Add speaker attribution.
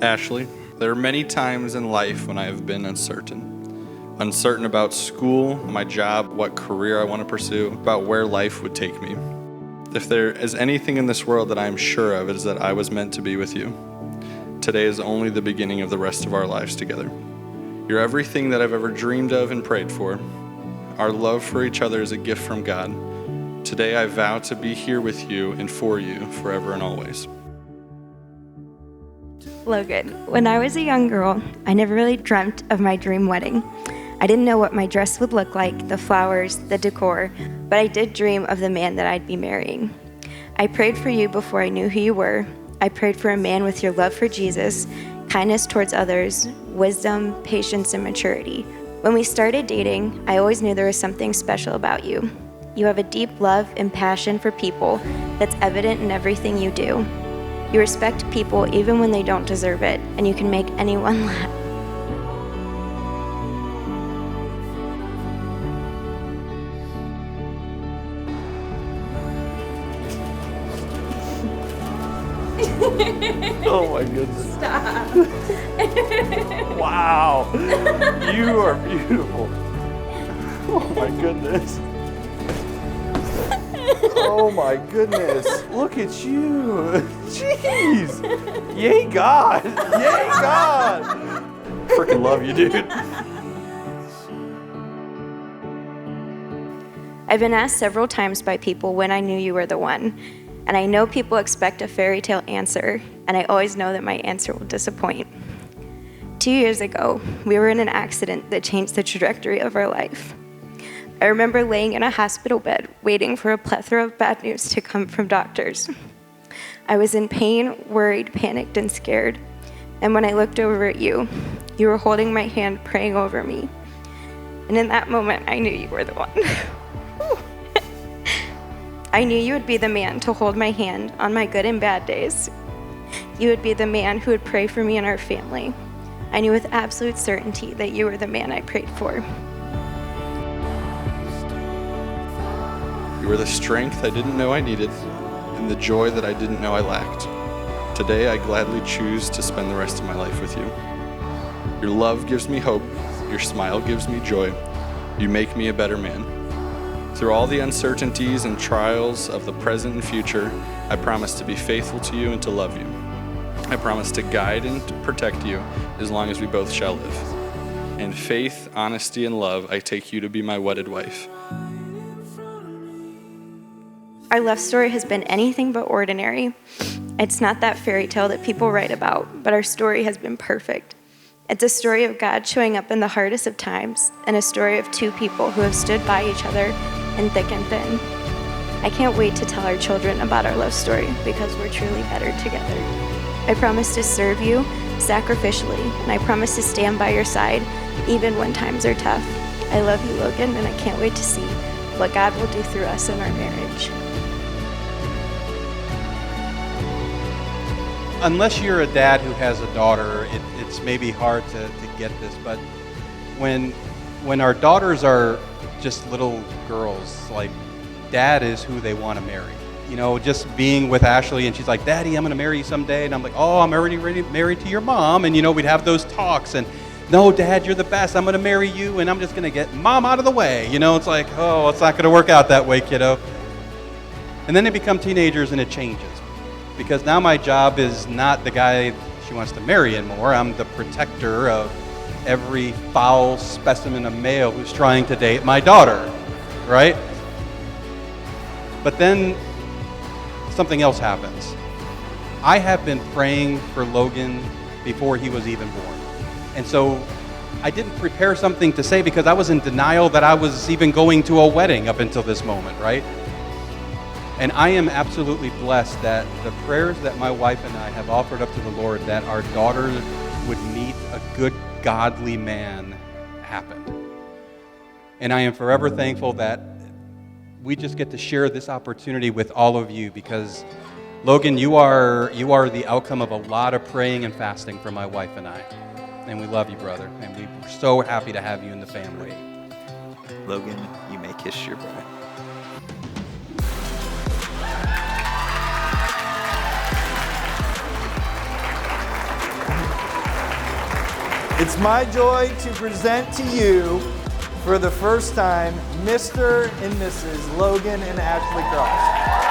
Speaker 1: Ashley, there are many times in life when I have been uncertain. Uncertain about school, my job, what career I want to pursue, about where life would take me. If there is anything in this world that I am sure of, it is that I was meant to be with you. Today is only the beginning of the rest of our lives together. You're everything that I've ever dreamed of and prayed for. Our love for each other is a gift from God. Today I vow to be here with you and for you forever and always.
Speaker 2: Logan, when I was a young girl, I never really dreamt of my dream wedding. I didn't know what my dress would look like, the flowers, the decor, but I did dream of the man that I'd be marrying. I prayed for you before I knew who you were. I prayed for a man with your love for Jesus, kindness towards others, wisdom, patience, and maturity. When we started dating, I always knew there was something special about you. You have a deep love and passion for people that's evident in everything you do. You respect people even when they don't deserve it, and you can make anyone laugh.
Speaker 1: Oh my goodness.
Speaker 2: Stop.
Speaker 1: Wow. You are beautiful. Oh my goodness. Oh my goodness. Look at you. Jeez. Yay God. Yay God. Freaking love you, dude.
Speaker 2: I've been asked several times by people when I knew you were the one. And I know people expect a fairy tale answer, and I always know that my answer will disappoint. 2 years ago, we were in an accident that changed the trajectory of our life. I remember laying in a hospital bed, waiting for a plethora of bad news to come from doctors. I was in pain, worried, panicked, and scared. And when I looked over at you, you were holding my hand, praying over me. And in that moment, I knew you were the one. I knew you would be the man to hold my hand on my good and bad days. You would be the man who would pray for me and our family. I knew with absolute certainty that you were the man I prayed for.
Speaker 1: You were the strength I didn't know I needed and the joy that I didn't know I lacked. Today, I gladly choose to spend the rest of my life with you. Your love gives me hope. Your smile gives me joy. You make me a better man. Through all the uncertainties and trials of the present and future, I promise to be faithful to you and to love you. I promise to guide and to protect you as long as we both shall live. In faith, honesty, and love, I take you to be my wedded wife.
Speaker 2: Our love story has been anything but ordinary. It's not that fairy tale that people write about, but our story has been perfect. It's a story of God showing up in the hardest of times, and a story of two people who have stood by each other in thick and thin. I can't wait to tell our children about our love story because we're truly better together. I promise to serve you sacrificially, and I promise to stand by your side even when times are tough. I love you, Logan, and I can't wait to see what God will do through us in our marriage.
Speaker 3: Unless you're a dad who has a daughter, it's maybe hard to get this, but when our daughters are just little girls, like, dad is who they want to marry. You know, just being with Ashley and she's like, Daddy, I'm going to marry you someday. And I'm like, oh, I'm already married to your mom. And, you know, we'd have those talks and, no, Dad, you're the best. I'm going to marry you and I'm just going to get mom out of the way. You know, it's like, oh, it's not going to work out that way, kiddo. And then they become teenagers and it changes. Because now my job is not the guy she wants to marry anymore. I'm the protector of every foul specimen of male who's trying to date my daughter, right? But then something else happens. I have been praying for Logan before he was even born. And so I didn't prepare something to say because I was in denial that I was even going to a wedding up until this moment, right? And I am absolutely blessed that the prayers that my wife and I have offered up to the Lord that our daughter would meet a good, godly man happened. And I am forever thankful that we just get to share this opportunity with all of you because, Logan, you are the outcome of a lot of praying and fasting for my wife and I. And we love you, brother. And we're so happy to have you in the family.
Speaker 4: Logan, you may kiss your bride.
Speaker 5: It's my joy to present to you for the first time Mr. and Mrs. Logan and Ashley Cross.